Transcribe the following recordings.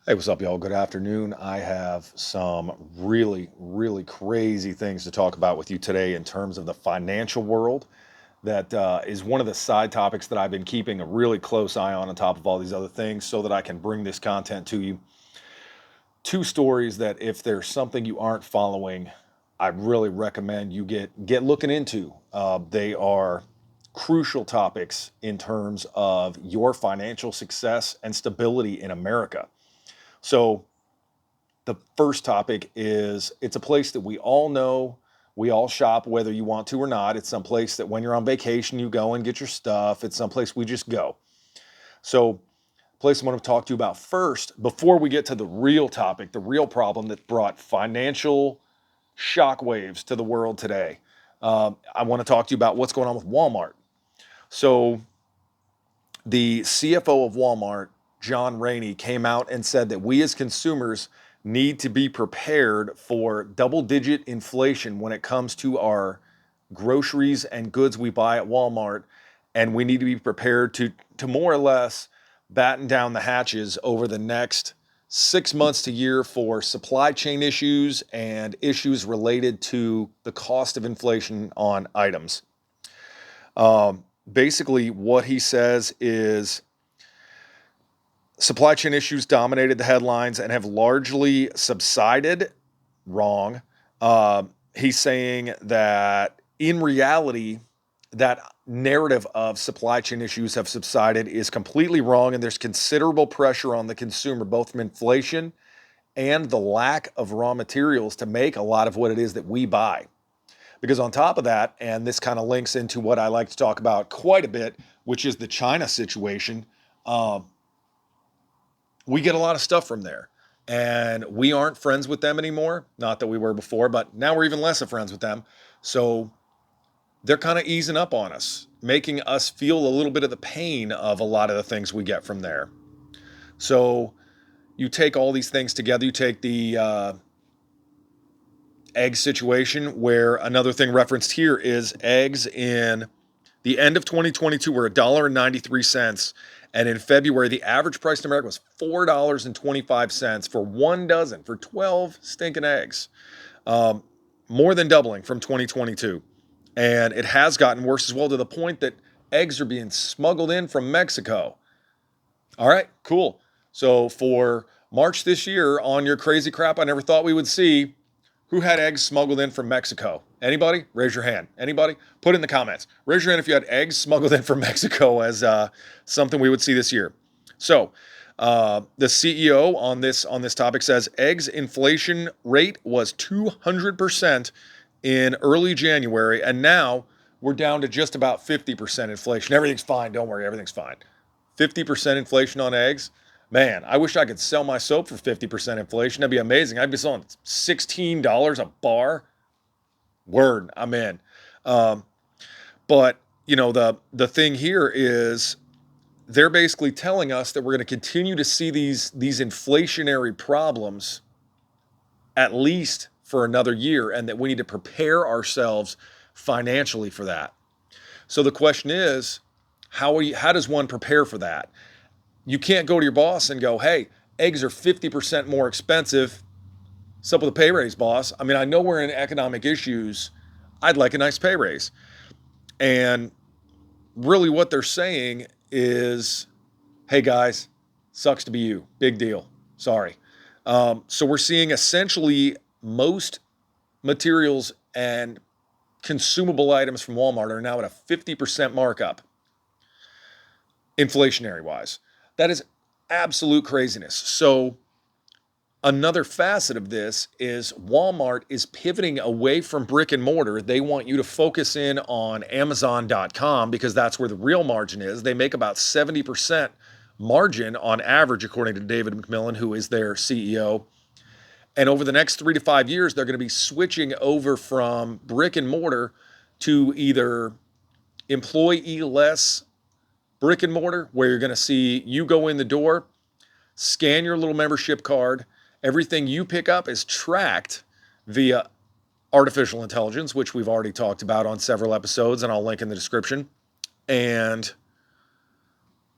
Hey, what's up, y'all? Good afternoon. I have some really crazy things to talk about with you today in terms of the financial world. That is one of the side topics that I've been keeping a really close eye on top of all these other things so that I can bring this content to you. Two stories that if there's something you aren't following, I really recommend you get looking into. They are crucial topics in terms of your financial success and stability in America. So, the first topic is it's a place that we all know, we all shop whether you want to or not. It's some place that when you're on vacation, you go and get your stuff. It's some place we just go. So, place I want to talk to you about first, before we get to the real topic, the real problem that brought financial shockwaves to the world today. I want to talk to you about what's going on with Walmart. So, the CFO of Walmart, John Rainey, came out and said that we as consumers need to be prepared for double digit inflation when it comes to our groceries and goods we buy at Walmart. And we need to be prepared to more or less batten down the hatches over the next 6 months to year for supply chain issues and issues related to the cost of inflation on items. Basically, what he says is supply chain issues dominated the headlines and have largely subsided. Wrong. He's saying that in reality, that narrative of supply chain issues have subsided is completely wrong, and there's considerable pressure on the consumer, both from inflation and the lack of raw materials to make a lot of what it is that we buy. Because on top of that, and this kind of links into what I like to talk about quite a bit, which is the China situation, we get a lot of stuff from there. And we aren't friends with them anymore. Not that we were before, but now we're even less of friends with them. So they're kind of easing up on us, making us feel a little bit of the pain of a lot of the things we get from there. So you take all these things together, you take the egg situation, where another thing referenced here is eggs in the end of 2022 were $1.93. And in February, the average price in America was $4.25 for 1 dozen, for 12 stinking eggs. More than doubling from 2022. And it has gotten worse as well, to the point that eggs are being smuggled in from Mexico. All right, cool. So for March this year, on your crazy crap I never thought we would see, who had eggs smuggled in from Mexico? Anybody? Raise your hand. Anybody? Put in the comments. Raise your hand if you had eggs smuggled in from Mexico as something we would see this year. So the CEO on this topic says eggs inflation rate was 200% in early January, and now we're down to just about 50% inflation. Everything's fine. Don't worry. Everything's fine. 50% inflation on eggs. Man, I wish I could sell my soap for 50% inflation. That'd be amazing. I'd be selling $16 a bar. Word, I'm in. But the thing here is they're basically telling us that we're going to continue to see these inflationary problems at least for another year, and that we need to prepare ourselves financially for that. So the question is, how does one prepare for that? You can't go to your boss and go, hey, eggs are 50% more expensive. What's up with a pay raise, boss? I mean, I know we're in economic issues. I'd like a nice pay raise. And really what they're saying is, hey guys, sucks to be you. Big deal. Sorry. So we're seeing essentially most materials and consumable items from Walmart are now at a 50% markup, inflationary wise. That is absolute craziness. So another facet of this is Walmart is pivoting away from brick and mortar. They want you to focus in on Amazon.com because that's where the real margin is. They make about 70% margin on average, according to David McMillan, who is their CEO. And over the next 3 to 5 years, they're going to be switching over from brick and mortar to either employee-less brick and mortar, where you're going to see you go in the door, scan your little membership card. Everything you pick up is tracked via artificial intelligence, which we've already talked about on several episodes, and I'll link in the description, and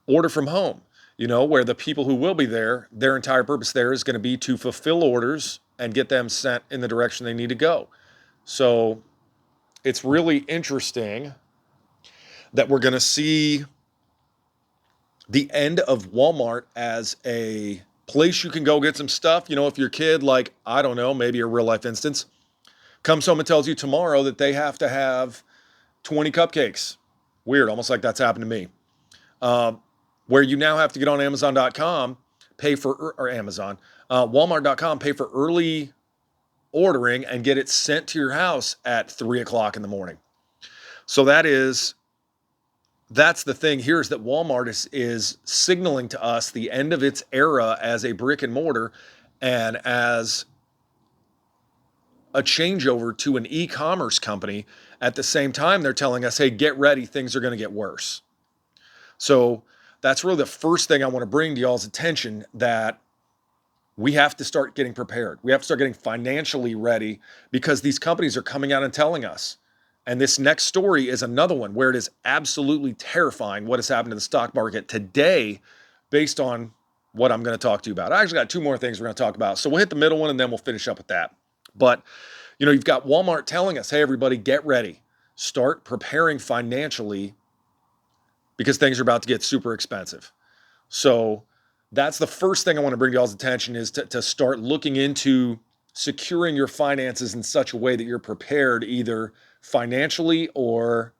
order from home. where the people who will be there, their entire purpose there is going to be to fulfill orders and get them sent in the direction they need to go. So it's really interesting that we're going to see the end of Walmart as a place you can go get some stuff. If your kid, like, I don't know, maybe a real life instance, comes home and tells you tomorrow that they have to have 20 cupcakes. Weird, almost like that's happened to me. Where you now have to get on Amazon.com, pay for, or Amazon, Walmart.com, pay for early ordering and get it sent to your house at 3 o'clock in the morning. So that's the thing here, is that Walmart is signaling to us the end of its era as a brick and mortar and as a changeover to an e-commerce company. At the same time, they're telling us, hey, get ready, things are going to get worse. So that's really the first thing I want to bring to y'all's attention, that we have to start getting prepared. We have to start getting financially ready, because these companies are coming out and telling us. And this next story is another one where it is absolutely terrifying what has happened to the stock market today based on what I'm going to talk to you about. I actually got two more things we're going to talk about. So we'll hit the middle one and then we'll finish up with that. But, you've got Walmart telling us, hey, everybody, get ready. Start preparing financially because things are about to get super expensive. So that's the first thing I want to bring to y'all's attention, is to start looking into securing your finances in such a way that you're prepared, either financially or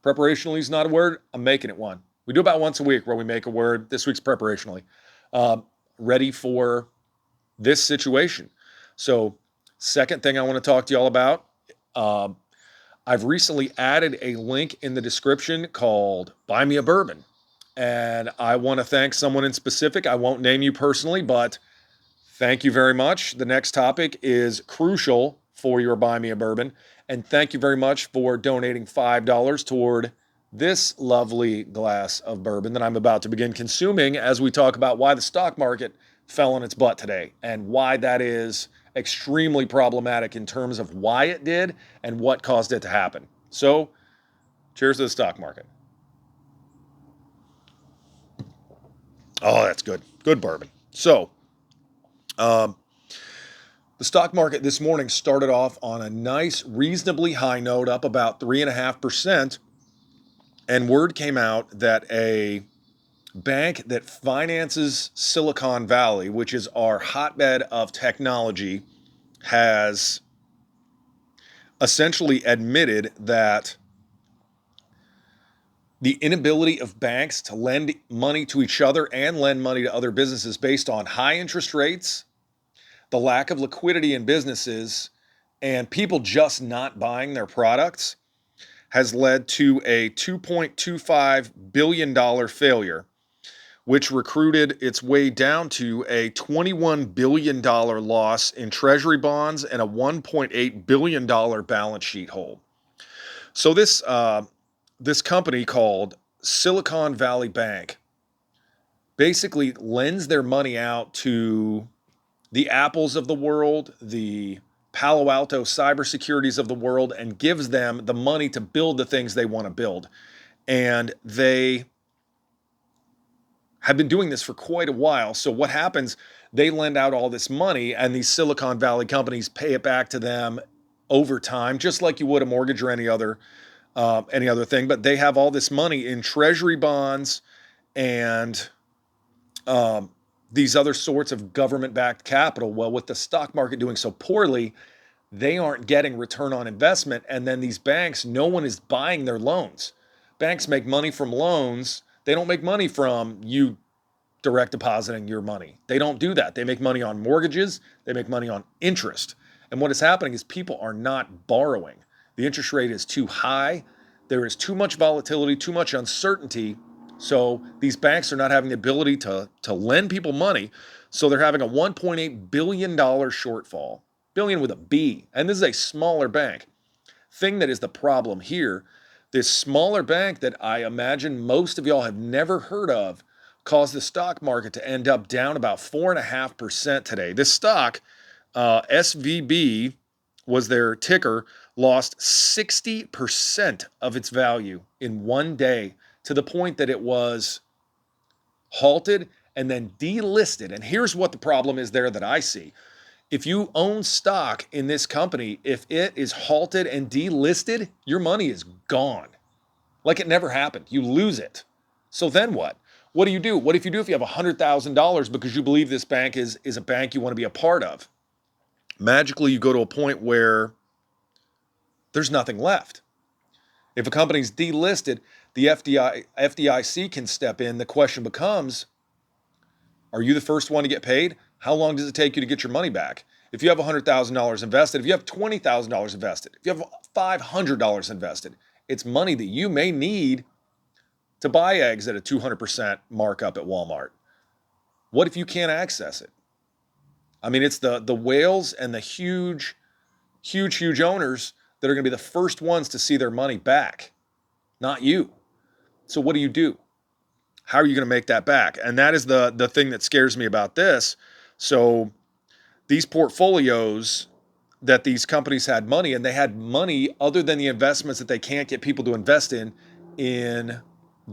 preparationally is not a word. I'm making it one. We do about once a week where we make a word. This week's preparationally. Ready for this situation. So second thing I want to talk to y'all about, I've recently added a link in the description called Buy Me a Bourbon. And I want to thank someone in specific. I won't name you personally, but thank you very much. The next topic is crucial for your Buy Me a Bourbon. And thank you very much for donating $5 toward this lovely glass of bourbon that I'm about to begin consuming, as we talk about why the stock market fell on its butt today and why that is extremely problematic in terms of why it did and what caused it to happen. So, cheers to the stock market. Oh, that's good. Good bourbon. So, the stock market this morning started off on a nice, reasonably high note, up about 3.5%. And word came out that a bank that finances Silicon Valley, which is our hotbed of technology, has essentially admitted that the inability of banks to lend money to each other and lend money to other businesses based on high interest rates, the lack of liquidity in businesses, and people just not buying their products has led to a $2.25 billion failure, which recruited its way down to a $21 billion loss in treasury bonds and a $1.8 billion balance sheet hole. So this company called Silicon Valley Bank basically lends their money out to the Apples of the world, the Palo Alto cybersecurities of the world, and gives them the money to build the things they want to build. And they have been doing this for quite a while. So what happens, they lend out all this money and these Silicon Valley companies pay it back to them over time, just like you would a mortgage or any other thing. But they have all this money in treasury bonds and these other sorts of government-backed capital. Well, with the stock market doing so poorly, they aren't getting return on investment. And then these banks, no one is buying their loans. Banks make money from loans. They don't make money from you direct depositing your money. They don't do that. They make money on mortgages. They make money on interest. And what is happening is people are not borrowing. The interest rate is too high. There is too much volatility, too much uncertainty. So these banks are not having the ability to lend people money. So they're having a $1.8 billion shortfall. Billion with a B. And this is a smaller bank. Thing that is the problem here, this smaller bank that I imagine most of y'all have never heard of caused the stock market to end up down about 4.5% today. This stock, SVB was their ticker, lost 60% of its value in one day, to the point that it was halted, and then delisted. And here's what the problem is there that I see. If you own stock in this company, if it is halted and delisted, your money is gone. Like it never happened. You lose it. So then what? What do you do? What if you do if you have $100,000 because you believe this bank is a bank you want to be a part of? Magically, you go to a point where there's nothing left. If a company's delisted, the FDIC can step in. The question becomes, are you the first one to get paid? How long does it take you to get your money back? If you have $100,000 invested, if you have $20,000 invested, if you have $500 invested, it's money that you may need to buy eggs at a 200% markup at Walmart. What if you can't access it? I mean, it's the whales and the huge owners that are going to be the first ones to see their money back, not you. So what do? How are you going to make that back? And that is the thing that scares me about this. So these portfolios that these companies had money, and they had money other than the investments that they can't get people to invest in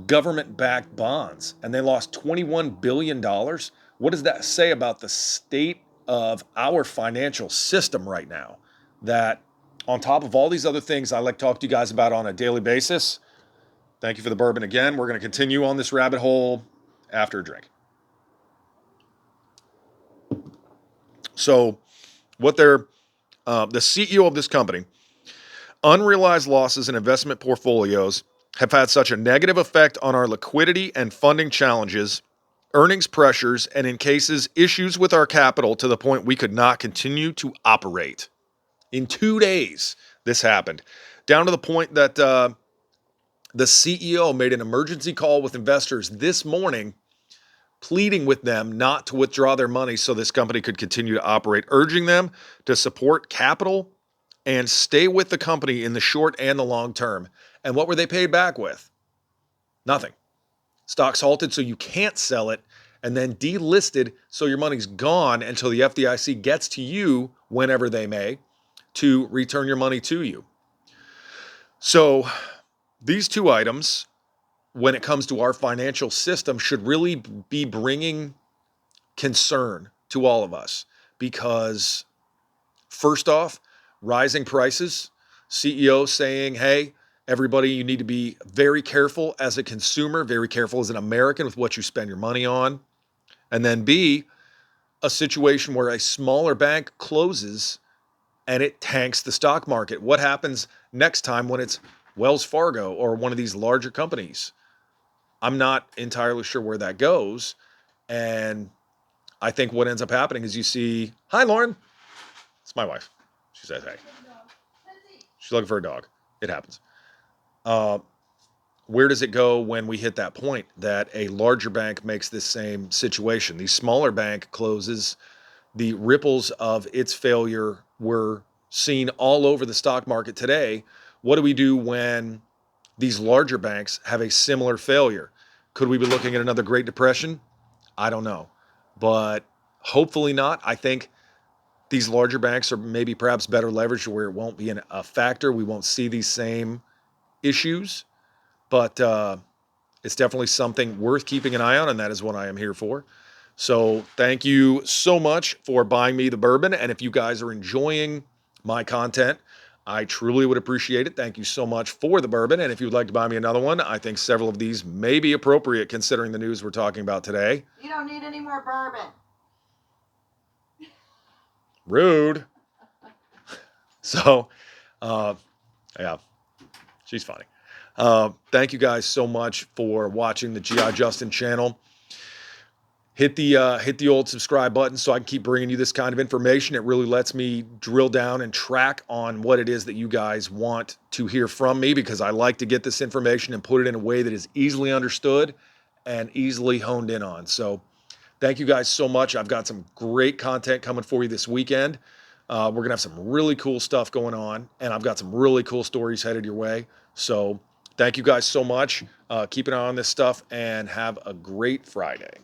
government-backed bonds, and they lost $21 billion. What does that say about the state of our financial system right now? That on top of all these other things I like to talk to you guys about on a daily basis, thank you for the bourbon again. We're going to continue on this rabbit hole after a drink. So what the CEO of this company, unrealized losses in investment portfolios have had such a negative effect on our liquidity and funding challenges, earnings pressures, and in cases, issues with our capital to the point we could not continue to operate. In 2 days, this happened. Down to the point that the CEO made an emergency call with investors this morning, pleading with them not to withdraw their money so this company could continue to operate, urging them to support capital and stay with the company in the short and the long term. And what were they paid back with? Nothing. Stock's halted so you can't sell it, and then delisted so your money's gone until the FDIC gets to you, whenever they may, to return your money to you. So these two items, when it comes to our financial system, should really be bringing concern to all of us, because first off, rising prices, CEO saying, hey, everybody, you need to be very careful as a consumer, very careful as an American with what you spend your money on. And then B, a situation where a smaller bank closes and it tanks the stock market. What happens next time when it's Wells Fargo or one of these larger companies? I'm not entirely sure where that goes. And I think what ends up happening is you see, hi, Lauren. It's my wife. She says, hey. She's looking for a dog. It happens. Where does it go when we hit that point that a larger bank makes this same situation? The smaller bank closes. The ripples of its failure were seen all over the stock market today. What do we do when these larger banks have a similar failure? Could we be looking at another Great Depression? I don't know, but hopefully not. I think these larger banks are maybe perhaps better leveraged where it won't be a factor. We won't see these same issues, but it's definitely something worth keeping an eye on, and that is what I am here for. So thank you so much for buying me the bourbon. And if you guys are enjoying my content, I truly would appreciate it. Thank you so much for the bourbon. And if you'd like to buy me another one, I think several of these may be appropriate considering the news we're talking about today. You don't need any more bourbon. Rude. So, yeah, she's funny. Thank you guys so much for watching the G.I. Justin channel. Hit the old subscribe button so I can keep bringing you this kind of information. It really lets me drill down and track on what it is that you guys want to hear from me, because I like to get this information and put it in a way that is easily understood and easily honed in on. So thank you guys so much. I've got some great content coming for you this weekend. We're going to have some really cool stuff going on, and I've got some really cool stories headed your way. So thank you guys so much. Keep an eye on this stuff and have a great Friday.